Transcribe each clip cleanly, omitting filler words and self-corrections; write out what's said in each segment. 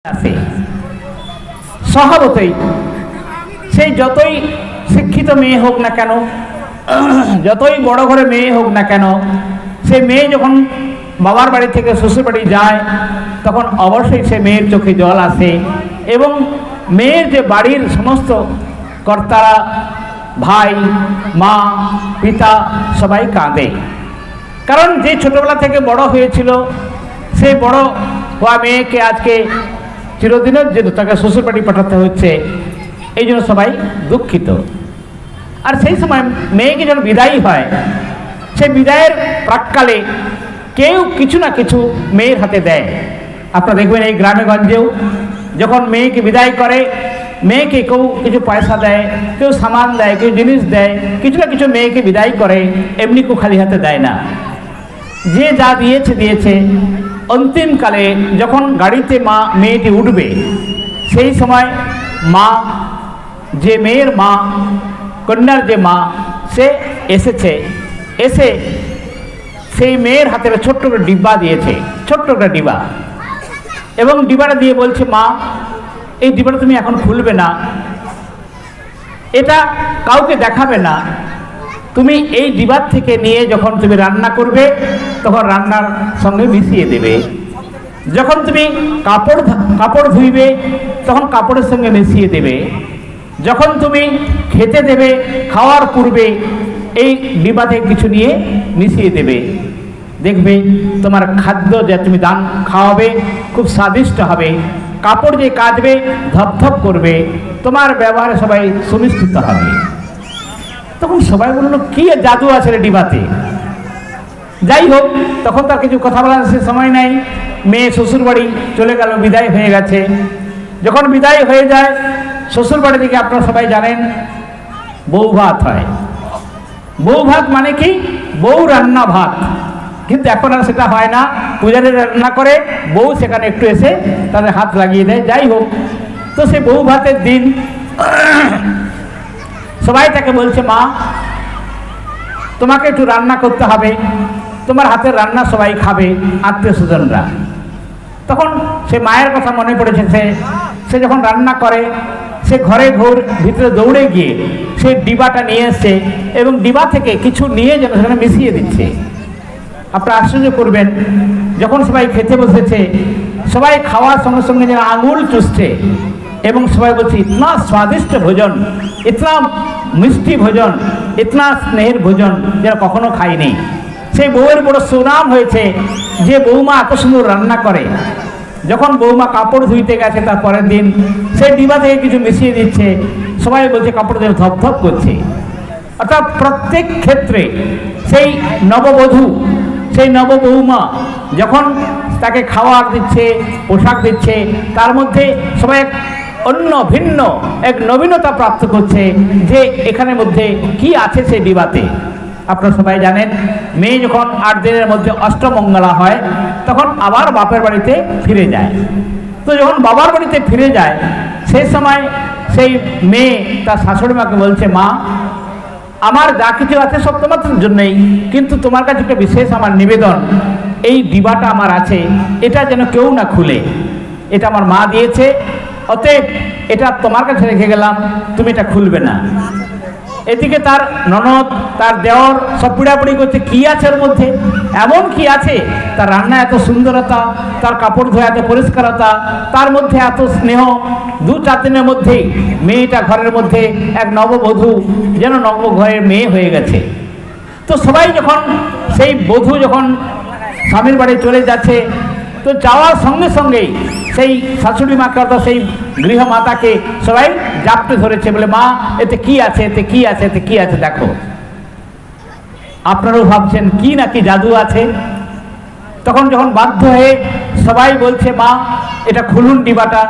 আছে স্বভাবতই সেই যতই শিক্ষিত মেয়ে হোক না কেন, যতই বড় ঘরে মেয়ে হোক না কেন, সেই মেয়ে যখন বাবার বাড়ি থেকে শ্বশুর বাড়ি যায় তখন অবশ্যই সে মেয়ের চোখে জল আসে এবং মেয়ের যে বাড়ির সমস্ত কর্তারা, ভাই, মা, পিতা সবাই কাঁদে। কারণ যে ছোটবেলা থেকে বড় হয়েছিল সেই বড় হওয়া মেয়েকে আজকে চিরদিনের জন্য তাকে শ্বশুর বাড়ি পাঠাতে হচ্ছে, এই জন্য সবাই দুঃখিত। আর সেই সময় মেয়েকে যখন বিদায়ী হয়, সেই বিদায়ের প্রাক্কালে কেউ কিছু না কিছু মেয়ের হাতে দেয়। আপনারা দেখবেন এই গ্রামে গঞ্জেও যখন মেয়েকে বিদায় করে, মেয়েকে কেউ কিছু পয়সা দেয়, কেউ সামান দেয়, কেউ জিনিস দেয়, কিছু না কিছু মেয়েকে বিদায় করে, এমনি কেউ খালি হাতে দেয় না। যে যা দিয়েছে দিয়েছে। অন্তিমকালে যখন গাড়িতে মেয়েটি উঠবে, সেই সময় মা, যে মেয়ের মা, কন্যার যে মা, সে এসেছে, এসে সেই মেয়ের হাতে ছোট্ট একটা ডিব্বা দিয়েছে, ছোট্ট একটা ডিবা, এবং ডিবাটা দিয়ে বলছে, মা এই ডিবাটা তুমি এখন খুলবে না, এটা কাউকে দেখাবে না, তুমি এই ডিবার থেকে নিয়ে যখন তুমি রান্না করবে তখন রান্নার সঙ্গে মিশিয়ে দেবে, যখন তুমি কাপড় ধুইবে তখন কাপড়ের সঙ্গে মিশিয়ে দেবে, যখন তুমি খেতে দেবে খাওয়ার পূর্বে এই ডিবাতে কিছু নিয়ে মিশিয়ে দেবে। দেখবে তোমার খাদ্য যে তুমি দান খাওয়াবে খুব স্বাদিষ্ট হবে, কাপড় যে কাচবে ধপধপ করবে, তোমার ব্যবহারে সবাই সুনিশ্চিত হবে। তখন সবাই বলল, কি জাদু আছে রে ডিবাতে। যাই হোক, তখন তার কিছু কথা বলার সে সময় নাই। মেয়ে শ্বশুর বাড়ি চলে গেল, বিদায় হয়ে গেছে। যখন বিদায় হয়ে যায়, শ্বশুর বাড়ি থেকে আপনারা সবাই জানেন বউ ভাত হয়। বউ ভাত মানে কি? বউ রান্না ভাত। কিন্তু এখন আর সেটা হয় না, পূজারী রান্না করে, বউ সেখানে একটু এসে তাদের হাত লাগিয়ে দেয়। যাই হোক, তো সে বউ ভাতের দিন সবাই তাকে বলছে, মা তোমাকে একটু রান্না করতে হবে, তোমার হাতের রান্না সবাই খাবে, আত্মীয় স্বজনরা। তখন সে মায়ের কথা মনে পড়েছে। সে যখন রান্না করে, সে ঘরে ভিতরে দৌড়ে গিয়ে সেই ডিবাটা নিয়ে এসছে এবং ডিবা থেকে কিছু নিয়ে যেন সেখানে মিশিয়ে দিচ্ছে। আপনারা আশ্চর্য করবেন, যখন সবাই খেতে বসেছে, সবাই খাওয়ার সঙ্গে সঙ্গে যেন আঙুল চুষছে এবং সবাই বলছে, ইতনা স্বাদিষ্ট ভোজন, ইতনা মিষ্টি ভোজন, ইতনা স্নেহের ভোজন যেন কখনো খাইনি। সেই বউয়ের বড় সুনাম হয়েছে যে বৌমা এত সুন্দর রান্না করে। যখন বৌমা কাপড় ধুইতে গেছে তার পরের দিন, সেই ডিবা থেকে কিছু মিশিয়ে দিচ্ছে, সবাই বলছে কাপড় যেন ধপধপ করছে। অর্থাৎ প্রত্যেক ক্ষেত্রে সেই নববধূ, সেই নববৌমা যখন তাকে খাওয়ার দিচ্ছে, পোশাক দিচ্ছে, তার মধ্যে সবাই অন্য ভিন্ন এক নবীনতা প্রাপ্ত করছে যে এখানের মধ্যে কি আছে সেই ডিবাতে। আপনারা সবাই জানেন, মেয়ে যখন 8 দিনের মধ্যে অষ্টমঙ্গলা হয় তখন আবার বাপের বাড়িতে ফিরে যায়। তো যখন বাবার বাড়িতে ফিরে যায়, সেই সময় সেই মেয়ে তার শাশুড়ি মাকে বলছে, মা আমার যা কিছু আছে সব তোমার জন্যই, কিন্তু তোমার কাছে একটা বিশেষ আমার নিবেদন, এই ডিবাটা আমার আছে, এটা যেন কেউ না খুলে, এটা আমার মা দিয়েছে, অতএব এটা তোমার কাছে রেখে গেলাম, তুমি এটা খুলবে না। এদিকে তার ননদ, তার দেওর সব পিড়াপিড়ি করছে, কি আছে ওর মধ্যে, এমন কি আছে, তার রান্না এত সুন্দরতা, তার কাপড় ধোয়া এত পরিষ্কারতা, তার মধ্যে এত স্নেহ। 2-4 দিনের মধ্যেই মেয়েটা ঘরের মধ্যে এক নববধূ, যেন নবঘরের মেয়ে হয়ে গেছে। তো সবাই যখন সেই বধূ যখন স্বামীর বাড়ি চলে যাচ্ছে, তো যাওয়ার সঙ্গে সঙ্গেই সেই শাশুড়ি মাকে, অর্থাৎ সেই গৃহমাতাকে সবাই জাপটে ধরেছে, বলে, মা এতে কি আছে, এতে কি আছে, এতে কি আছে দেখো। আপনারাও ভাবছেন কি নাকি জাদু আছে। তখন যখন বাধ্য হয়ে সবাই বলছে, মা এটা খুলুন ডিবাটা,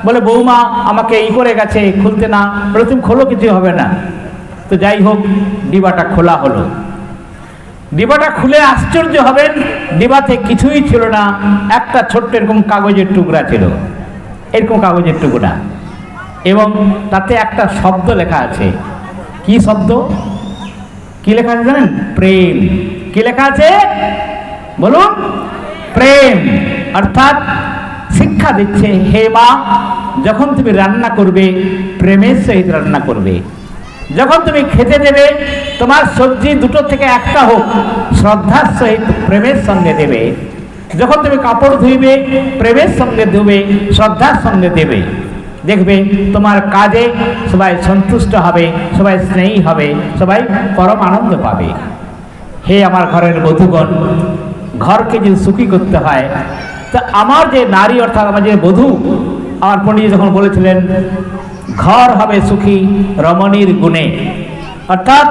বলে, বৌমা আমাকে এই করে গেছে, খুলতে না, বলে তুমি খোলো, কিছু হবে না। তো যাই হোক, ডিবাটা খোলা হলো। ডিবাটা খুলে আশ্চর্য হবেন, ডিবাতে কিছুই ছিল না, একটা ছোট্ট এরকম কাগজের টুকরা ছিল, এরকম কাগজের টুকরা, এবং তাতে একটা শব্দ লেখা আছে। কি শব্দ, কি লেখা আছে জানেন? প্রেম। কি লেখা আছে বলুন? প্রেম। অর্থাৎ শিক্ষা শিক্ষা দিচ্ছে, হে মা, যখন তুমি রান্না করবে প্রেমের সহিত রান্না করবে। যখন তুমি খেতে দেবে তোমার সবজি দুটো থেকে একটা হোক শ্রদ্ধার সহিত প্রেমের সঙ্গে দেবে। যখন তুমি কাপড় ধুইবে প্রেমের সঙ্গে ধুবে, শ্রদ্ধার সঙ্গে দেবে। দেখবে তোমার কাজে সবাই সন্তুষ্ট হবে, সবাই স্নেহী হবে, সবাই পরম আনন্দ পাবে। হে আমার ঘরের বধূগণ, ঘরকে যদি সুখী করতে হয়, তা আমার যে নারী অর্থাৎ আমার যে বধূ, আমার পণ্ডিত যখন বলেছিলেন ঘর হবে সুখী রমণীর গুণে, অর্থাৎ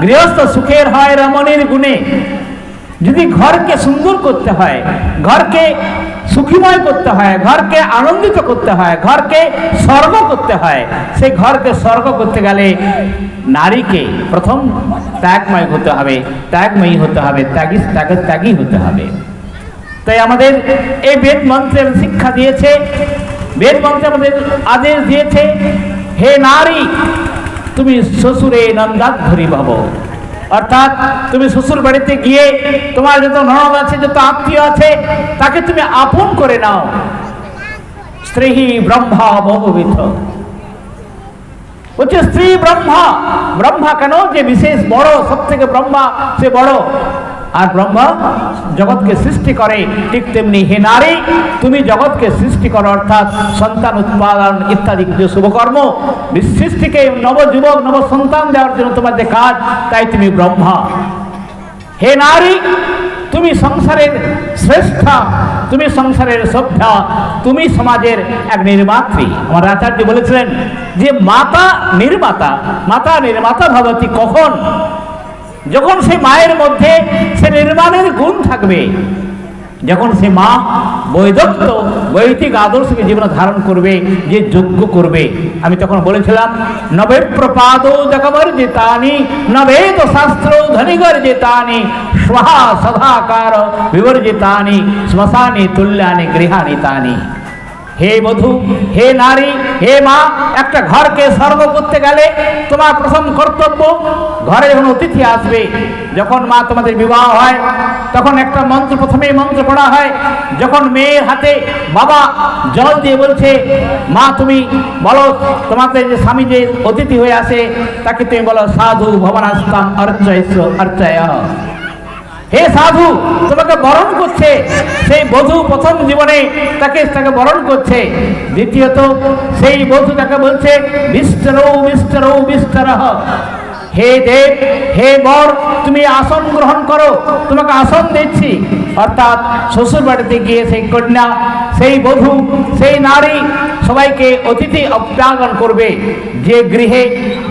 গৃহস্থ সুখের হয় রমণীর গুণে। যদি ঘরকে সুন্দর করতে হয়, ঘরকে সুখীময় করতে হয়, ঘরকে আনন্দিত করতে হয়, ঘরকে স্বর্গ করতে হয়, সেই ঘরকে স্বর্গ করতে গেলে নারীকে প্রথম ত্যাগময় হতে হবে, ত্যাগময়ী হতে হবে, ত্যাগী হতে হবে। তাই আমাদের এই বেদ মন্ত্রের শিক্ষা দিয়েছে, বেদ মন্ত্রে আমাদের আদেশ দিয়েছে, হে নারী, তুমি শ্বশুরে নন্দাধ্বরী ভব। অর্থাৎ তুমি শ্বশুর বাড়িতে গিয়ে তোমার যত ননদ আছে, যত আত্মীয় আছে, তাকে তুমি আপন করে নাও। স্ত্রী ব্রহ্মা বহুবিধ, বলছে স্ত্রী ব্রহ্মা। ব্রহ্মা কেন? যে বিশেষ বড়, সব থেকে ব্রহ্মা সে বড়। আর ব্রহ্মা জগৎকে সৃষ্টি করে, ঠিক তেমনি হে নারী, তুমি জগৎকে সৃষ্টি করো, অর্থাৎ সন্তান উৎপাদন ইত্যাদি যে শুভকর্ম, সৃষ্টিকে নবযুবক নব সন্তান দেওয়ার জন্য তোমার যে কাজ, তাই তুমি ব্রহ্মা। হে নারী, তুমি সংসারের শ্রেষ্ঠা, তুমি সংসারের সভ্যা, তুমি সমাজের এক নির্মাত্রী। আমার আচার্য বলেছিলেন যে মাতা নির্মাতা, মাতা নির্মাতা ভবতি কখন? যখন সে মায়ের মধ্যে সে নির্মাণের গুণ থাকবে, যখন সে মা বৈদত্ত বৈদিক আদর্শকে জীবনে ধারণ করবে, যে যজ্ঞ করবে। আমি তখন বলেছিলাম নবে প্রপাদ জগবর্জিতানি নবেদ শাস্ত্র ধনিগর্জিতানি স্বাহা সদাকার বিবর্জিতানি শ্মশানি তুল্যানি গৃহানি তানি। হে বধূ, হে নারী, হে মা, একটা ঘরকে স্বর্গ করতে গেলে তোমার প্রথম কর্তব্য, ঘরে যখন অতিথি আসবে, যখন মা তোমাদের বিবাহ হয় তখন একটা মন্ত্র, প্রথমেই মন্ত্র পড়া হয়। যখন মেয়ের হাতে বাবা জল দিয়ে বলছে, মা তুমি বলো তোমাদের যে স্বামী যে অতিথি হয়ে আসে তাকে তুমি বলো সাধু ভবনাস্তাম অর্চয়স্য অর্চয়। হে সাধু, তোমাকে বরণ করছে সেই বধূ, প্রথম জীবনে তাকে বরণ করছে। দ্বিতীয়ত সেই বধূ তাকে বলছে বিস্তরৌ বিস্তরৌ বিস্তরঃ। হে দেব, হে বর, তুমি আসন গ্রহণ করো, তোমাকে আসন দিচ্ছি। অর্থাৎ শ্বশুর বাড়িতে গিয়ে সেই কন্যা, সেই বধূ, সেই নারী সবাইকে অতিথি আপ্যায়ন করবে। যে গৃহে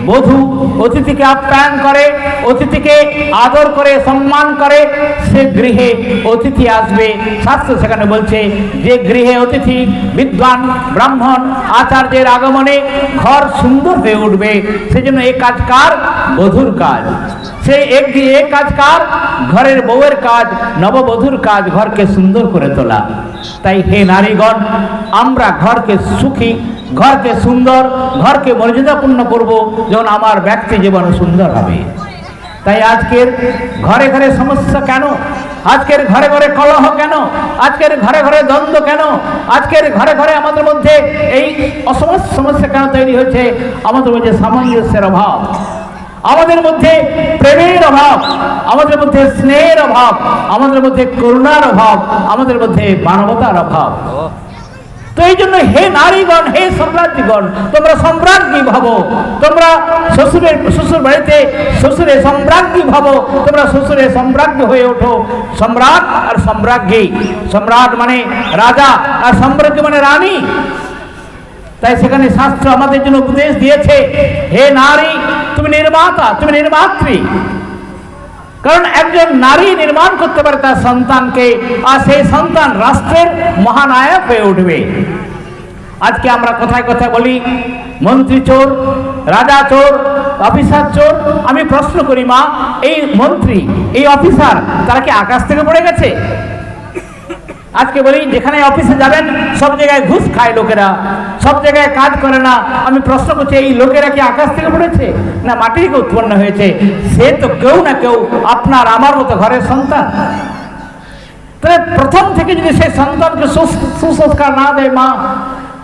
বধূ অতিথিকে আপ্যায়ন করে, অতিথিকে আদর করে, সম্মান করে, সে গৃহে অতিথি আসবে। শাস্ত্র সেখানে বলছে যে গৃহে অতিথি বিদ্বান ব্রাহ্মণ আচার্যের আগমনে ঘর সুন্দর হয়ে উঠবে। সেজন্য এই কাজ কার? বধূর কাজ। সেই এক কাজ কার? ঘরের বউয়ের কাজ, নববধূর কাজ, ঘরকে সুন্দর করে তোলা। তাই হে নারীগণ, আমরা ঘরকে সুখী, ঘরকে সুন্দর, ঘরকে মর্যাদাপূর্ণ করব, যেমন আমার ব্যক্তি জীবন সুন্দর হবে। তাই আজকের ঘরে ঘরে সমস্যা কেন? আজকের ঘরে ঘরে কলহ কেন? আজকের ঘরে ঘরে দ্বন্দ্ব কেন? আজকের ঘরে ঘরে আমাদের মধ্যে এই সমস্যা কেন তৈরি হয়েছে? আমাদের মধ্যে সামঞ্জস্যের অভাব, আমাদের মধ্যে প্রেমের অভাব, আমাদের মধ্যে স্নেহের অভাব, আমাদের মধ্যে করুণার অভাব, আমাদের মধ্যে মানবতার অভাব। তো এই জন্য হে নারীগণ, হে সম্রাজ্ঞীগণ, তোমরা সম্রাজ্ঞী ভাবো। তোমরা শ্বশুর বাড়িতে শ্বশুরে সম্রাজ্ঞী ভাবো, তোমরা শ্বশুরে সম্রাজ্ঞী হয়ে ওঠো। সম্রাট আর সম্রাজ্ঞী, সম্রাট মানে রাজা আর সম্রাজ্ঞী মানে রানী। তাই সেখানে শাস্ত্র আমাদের জন্য উপদেশ দিয়েছে, হে নারী, তুমি নির্মাতা, তুমি নির্মাত্রী। কারণ একজন নারী নির্মাণ করতে পারে তার সন্তানকে, আর সেই সন্তান রাষ্ট্রের মহানায়ক হয়ে উঠবে। আজকে আমরা কথায় কথায় বলি মন্ত্রী চোর, রাজা চোর, অফিসার চোর। আমি প্রশ্ন করি মা, এই মন্ত্রী, এই অফিসার, তারা কি আকাশ থেকে পড়ে গেছে? আজকে বলি যেখানে অফিসে যাবেন সব জায়গায় ঘুষ খায় লোকেরা, সব জায়গায় কাজ করে না। আমি প্রশ্ন করছি, এই লোকেরা কি আকাশ থেকে পড়েছে না মাটি থেকে উৎপন্ন হয়েছে? সে তো কেউ না কেউ আপনার আমার মতো ঘরের সন্তান। তো তাহলে প্রথম থেকে যদি সেই সন্তানকে সুসংস্কার না দেয় মা,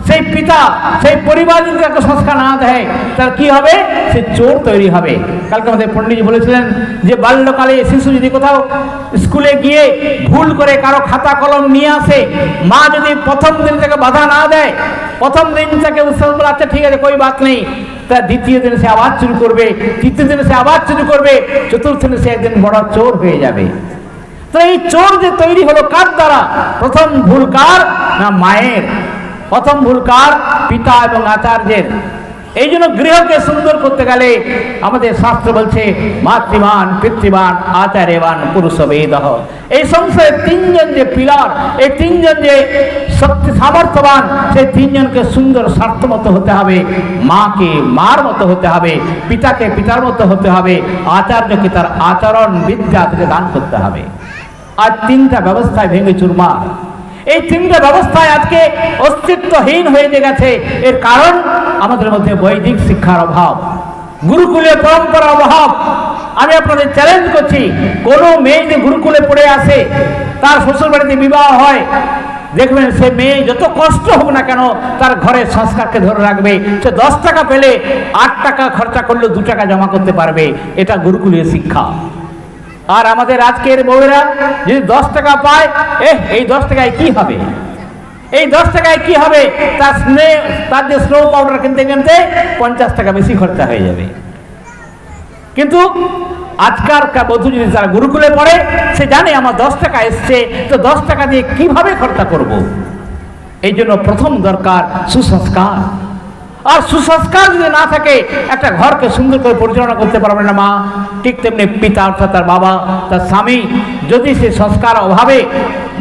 সেই পিতা, সেই পরিবার যদি তাকে সংস্কার না দেয়, তার কি হবে? সে চোর তৈরি হবে। কালকে আমাদের পণ্ডিতজি বলেছিলেন যে বাল্যকালে শিশু যদি কোথাও স্কুলে গিয়ে ভুল করে কারো খাতা কলম নিয়ে আসে, মা যদি প্রথম দিন তাকে বাধা না দেয়, প্রথম দিন তাকে উৎসাহ বলে আচ্ছা ঠিক আছে কোই বাত নেই, তার দ্বিতীয় দিনে সে আবার চুরি করবে, তৃতীয় দিনে সে আবার চুরি করবে, চতুর্থ দিনে সে একদিন বড় চোর হয়ে যাবে। তো এই চোর যে তৈরি হলো কার দ্বারা? প্রথম ভুল কার? না মায়ের। প্রথম ভুল কার? পিতা এবং আচার্যের। এই জন্য গৃহকে সুন্দর করতে গেলে আমাদের শাস্ত্র বলছে মাতৃবান, পিতৃবান, আচার্যবান, পুরুষ বেদঃ। এই সংসারে তিনজন যে পিলার, এই তিনজন যে শক্তি সামর্থ্যবান, সেই তিনজনকে সুন্দর স্বার্থমতো হতে হবে। মাকে মার মতো হতে হবে, পিতাকে পিতার মতো হতে হবে, আচার্যকে তার আচরণ বিদ্যা থেকে দান করতে হবে। আর তিনটা ব্যবস্থায় ভেঙে চুরমার। এই তিনটা ব্যবস্থায় আজকে অস্তিত্বহীন হয়ে গেছে। এর কারণ আমাদের মধ্যে বৈদিক শিক্ষার অভাব, গুরুকুলের পরম্পরার অভাব। আমি আপনাদের চ্যালেঞ্জ করছি, কোনো মেয়ে যে গুরুকুলে পড়ে আসে, তার শ্বশুর বাড়িতে বিবাহ হয়, দেখবেন সে মেয়ে যত কষ্ট হোক না কেন তার ঘরের সংস্কারকে ধরে রাখবে। সে 10 টাকা পেলে 8 টাকা খরচা করলে 2 টাকা জমা করতে পারবে। এটা গুরুকুলীয় শিক্ষা। আর আমাদের আজকের বউয়েরা যদি 10 টাকা পায়, এই 10 টাকায় কি হবে? এই 10 টাকায় কি হবে? তার যে স্নো পাউডার কিনতে কিনতে 50 টাকা বেশি খরচা হয়ে যাবে। কিন্তু আজকালকার বধূ যদি যারা গুরুকুলে পড়ে, সে জানে আমার 10 টাকা এসছে, তো 10 টাকা দিয়ে কিভাবে খরচা করব। এই জন্য প্রথম দরকার সুসংস্কার। আর সুসংস্কার যদি না থাকে, একটা ঘরকে সুন্দর করে পরিচালনা করতে পারবে না মা। ঠিক তেমনি পিতা অর্থাৎ তার বাবা, তার স্বামী, যদি সে সংস্কার অভাবে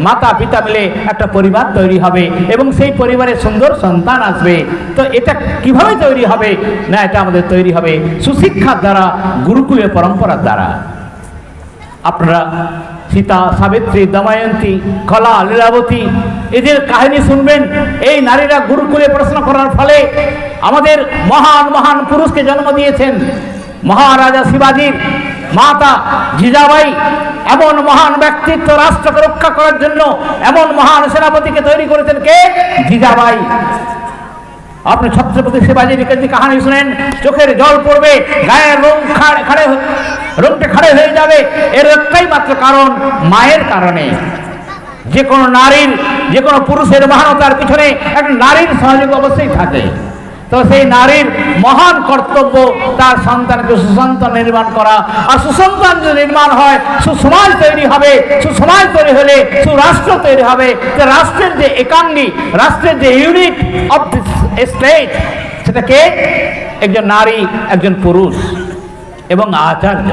মাতা পিতা মিলে একটা পরিবার তৈরি হবে এবং সেই পরিবারে সুন্দর সন্তান আসবে। তো এটা কিভাবে তৈরি হবে? না, এটা আমাদের তৈরি হবে সুশিক্ষার দ্বারা, গুরুকুলের পরম্পরার দ্বারা। আপনারা সীতা, সাবিত্রী, দময়ন্তী, কলা, লীলাবতী এদের কাহিনী শুনবেন। এই নারীরা গুরুকুলে পড়াশোনা করার ফলে আমাদের মহান মহান পুরুষকে জন্ম দিয়েছেন। মহারাজা শিবাজীর মাতা জিজাবাই এমন মহান ব্যক্তিত্ব, রাষ্ট্রকে রক্ষা করার জন্য এমন মহান সেনাপতিকে তৈরি করেছেন কে? জিজাবাই। আপনি ছত্রপতি শিবাজীর কাহিনী শুনেন, চোখের জল পড়বে, গায়ের রোগটা খাড়ে হয়ে যাবে। এর একটাই মাত্র কারণ, মায়ের কারণে। যে কোনো নারীর, যে কোনো পুরুষের মহানতার পিছনে একটা নারীর সহযোগ অবশ্যই থাকে। তো সেই নারীর মহান কর্তব্য তার সন্তানকে সুসন্তান নির্মাণ করা। আর সুসন্তান যদি নির্মাণ হয়, সুসমাজ তৈরি হবে। সুসমাজ তৈরি হলে সুরাষ্ট্র তৈরি হবে। যে রাষ্ট্রের যে একাঙ্গী, রাষ্ট্রের যে ইউনিট অফ দিস স্টেট, সেটাকে একজন নারী, একজন পুরুষ এবং আচার্য।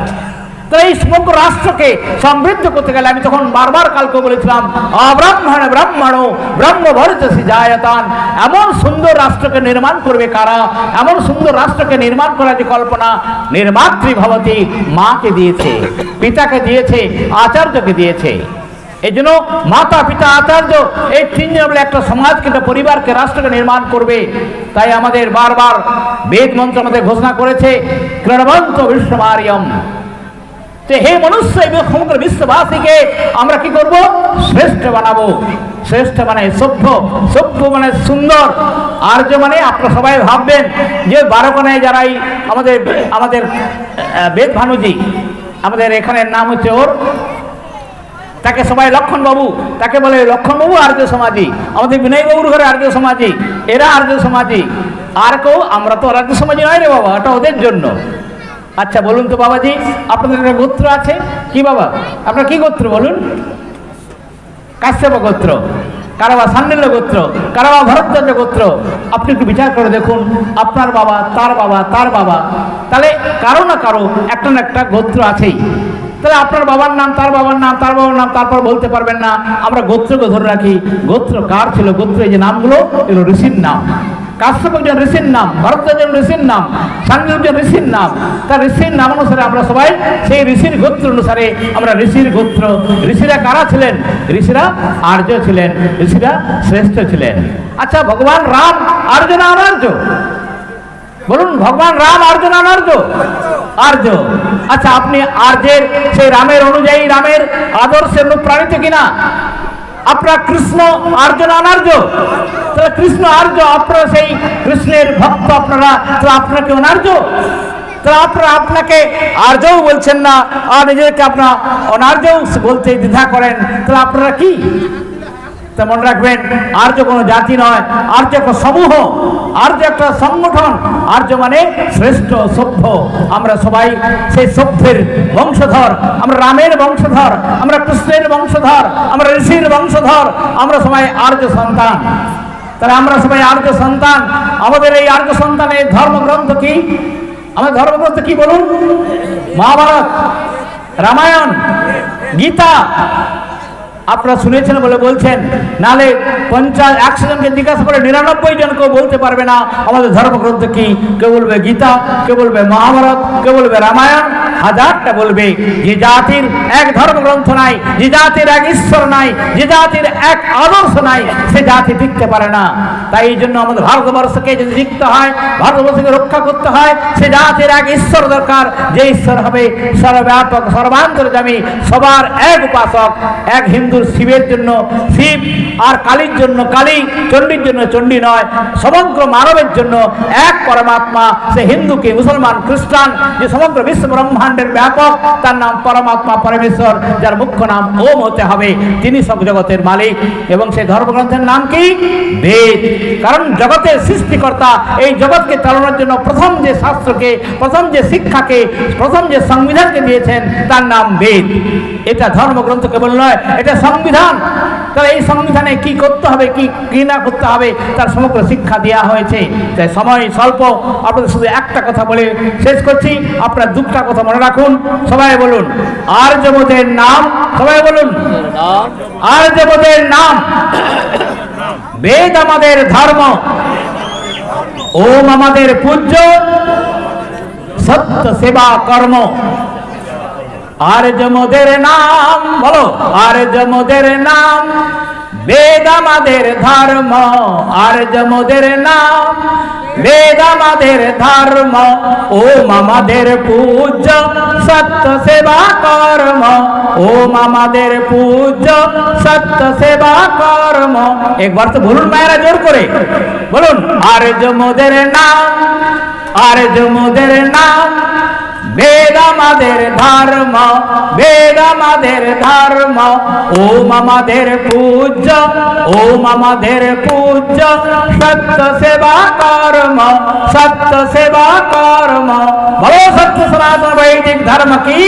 তো এই সমগ্র রাষ্ট্রকে সমৃদ্ধ করতে গেলে, আমি তখন বারবার কালকে বলেছিলাম, অব্রাহ্মণ ব্রাহ্মণ ব্রহ্মবর্চসি জায়তান। এমন সুন্দর রাষ্ট্রকে নির্মাণ করবে কারা? এমন সুন্দর রাষ্ট্রকে নির্মাণ করার যে কল্পনা নির্মাতৃ ভবতী, মাকে দিয়েছে, পিতাকে দিয়েছে, আচার্যকে দিয়েছে। এই জন্য মাতা পিতা আচার্য এই তিনজন বলে একটা সমাজকে, একটা পরিবারকে, রাষ্ট্রকে নির্মাণ করবে। তাই আমাদের বারবার বেদ মন্ত্র আমাদের ঘোষণা করেছে, ক্রণবন্ত বিশ্বমারিয়ম। হে মনুষ্য, সমগ্র বিশ্ববাসীকে আমরা কি করব? শ্রেষ্ঠ বানাবো। শ্রেষ্ঠ মানে সভ্য, সভ্য মানে সুন্দর, আর্য মানে আপনারা সবাই ভাববেন যে 12 কোণায় যারাই আমাদের বেদ ভানুজি, আমাদের এখানের নাম হচ্ছে ওর, তাকে সবাই লক্ষণ বাবু, তাকে বলে লক্ষণ বাবু আর্য সমাজী। আমাদের বিনয় বাবুর ঘরে আর্য সমাজী, এরা আর্য সমাজী। আর কেউ, আমরা তো আর্য সমাজী নয় রে বাবা, এটা ওদের জন্য। আচ্ছা বলুন তো বাবাজি, আপনাদের একটা গোত্র আছে কি বাবা? আপনার কি গোত্র বলুন? কাশ্যপ গোত্র, কারবা সান্ডিল্য গোত্র, কারবা ভরদ্বাজ গোত্র। আপনি একটু বিচার করে দেখুন, আপনার বাবা, তার বাবা, তার বাবা, তাহলে কারো না কারো একটা না একটা গোত্র আছেই। তাহলে আপনার বাবার নাম, তার বাবার নাম, তার বাবার নাম, তারপর বলতে পারবেন না। আমরা গোত্রকে ধরে রাখি। গোত্র কার ছিল? গোত্র এই যে নামগুলো, এগুলো ঋষির নাম। কাশ্যপ একজন ঋষির নাম, ভরদ্বাজ একজন ঋষির নাম, সান্ডিল্য একজন ঋষির নাম। তার ঋষির নাম অনুসারে আমরা সবাই সেই ঋষির গোত্র অনুসারে আমরা ঋষির গোত্র। ঋষিরা কারা ছিলেন? ঋষিরা আর্য ছিলেন, ঋষিরা শ্রেষ্ঠ ছিলেন। আচ্ছা, ভগবান রাম আর্য না অনার্য? বলুন, ভগবান রাম আর্য না অনার্য? আর্য। আচ্ছা, আপনি আর্যের সেই রামের অনুযায়ী, রামের আদর্শে অনুপ্রাণিত কিনা? আপনারা কৃষ্ণ আর্য না অনার্য? তাহলে কৃষ্ণ আর্য, আপনারা সেই কৃষ্ণের ভক্ত, আপনারা তো আপনাকে অনার্য? তাহলে আপনারা আপনাকে আর্যও বলছেন না আর নিজেকে আপনার অনার্যও বলতে দ্বিধা করেন, তাহলে আপনারা কি? তা মনে রাখবেন, আর্য কোনো জাতি নয়, আর্য একটা সমূহ, আর্য একটা সংগঠন। আর্য মানে শ্রেষ্ঠ সভ্য। আমরা সবাই সেই সভ্যের বংশধর, আমরা রামের বংশধর, আমরা কৃষ্ণের বংশধর, আমরা ঋষির বংশধর, আমরা সবাই আর্য সন্তান। তাহলে আমরা সবাই আর্য সন্তান। আমাদের এই আর্য সন্তানের ধর্মগ্রন্থ কি? আমার ধর্মগ্রন্থ কি বলুন? মহাভারত, রামায়ণ, গীতা। আপনারা শুনেছেন বলে বলছেন, নালে 50-100 জনকে জিজ্ঞাসা করে 99 জন কেউ বলতে পারবে না আমাদের ধর্মগ্রন্থ কি। কেউ বলবে গীতা, কেউ বলবে মহাভারত, কেউ বলবে রামায়ণ, হাজারটা বলবে। যে জাতির এক ধর্মগ্রন্থ নাই, যে জাতির এক ঈশ্বর নাই, যে জাতির এক আদর্শ নাই, সে জাতি টিকতে পারে না। তাই এই জন্য আমাদের ভারতবর্ষকে যদি জিততে হয়, ভারতবর্ষকে রক্ষা করতে হয়, সে জাতির এক ঈশ্বর দরকার, যে ঈশ্বর হবে সর্বব্যাপক, সর্বান্তর্যামী, সবার এক উপাসক। এক হিন্দুর শিবের জন্য শিব, আর কালীর জন্য কালী, চণ্ডীর জন্য চণ্ডী নয়, সমগ্র মানবের জন্য এক পরমাত্মা। সে হিন্দু কি মুসলমান খ্রিস্টান, যে সমগ্র বিশ্ব ব্রহ্মাণ্ডের ব্যাপক, তার নাম পরমাত্মা পরমেশ্বর, যার মুখ্য নাম ওম হতে হবে। তিনি সব জগতের মালিক। এবং সেই ধর্মগ্রন্থের নাম কি? বেদ। কারণ জগতের সৃষ্টিকর্তা এই জগৎকে চালানোর জন্য প্রথম যে শাস্ত্রকে, প্রথম যে শিক্ষাকে, প্রথম যে সংবিধানকে দিয়েছেন, তার নাম বেদ। এটা ধর্মগ্রন্থ কেবল নয়, এটা সংবিধান। তাহলে এই সংবিধানে কি করতে হবে, কি না করতে হবে, তার সমগ্র শিক্ষা দেওয়া হয়েছে। তাই সময় স্বল্প, আপনাদের শুধু একটা কথা বলে শেষ করছি। আপনারা দুটা কথা মনে রাখুন। সবাই বলুন আর্যবোধের নাম। সবাই বলুন আর্যবোধের নাম। বেদ আমাদের ধর্ম, ওম আমাদের পূজ্য, সত্য সেবা কর্ম। আর্য মোদের নাম, বলো আর্য মোদের নাম, বেদ আমাদের ধর্ম। আর্য মোদের নাম, বেদ আমাদের ধর্ম, ওম আমাদের পূজ্য, সত্য সেবা কর্ম। ওম আমাদের পূজ্য, সত্য সেবা কর্ম। একবার তো বলুন মায়েরা জোর করে, বলুন আর্য মোদের নাম, আর্য মোদের নাম, বেদ আমাদের ধর্ম, বেদ আমাদের ধর্ম। ওম আমাদের পূজ্য, ওম আমাদের পূজ্য, সত্য সেবা কর্ম, সত্য সেবা কর্ম। বলো সত্য সনাতন বৈদিক ধর্ম কি?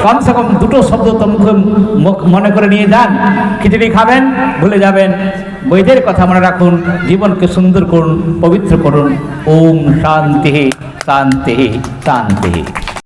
কমসে কম দুটো শব্দ তো মুখে মনে করে নিয়ে যান। খিচুড়ি খাবেন, ভুলে যাবেন। বৈদের কথা মনে রাখুন, জীবনকে সুন্দর করুন, পবিত্র করুন। ওম শান্তি শান্তি শান্তি।